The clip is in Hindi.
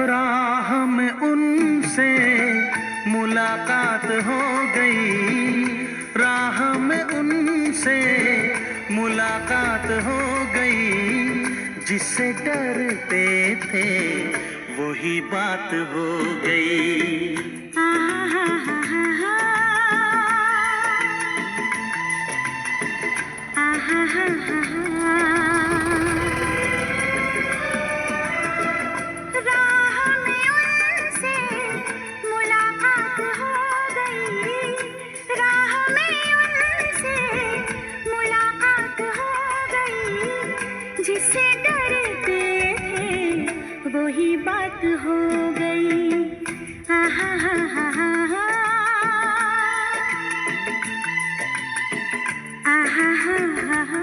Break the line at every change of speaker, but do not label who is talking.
राह में उनसे मुलाकात हो गई, राह में उनसे मुलाकात हो गई। जिससे डरते थे वही बात हो गई।
जिससे डरते थे वही बात हो गई। आहा हा हा हा, आहा हा हा हा।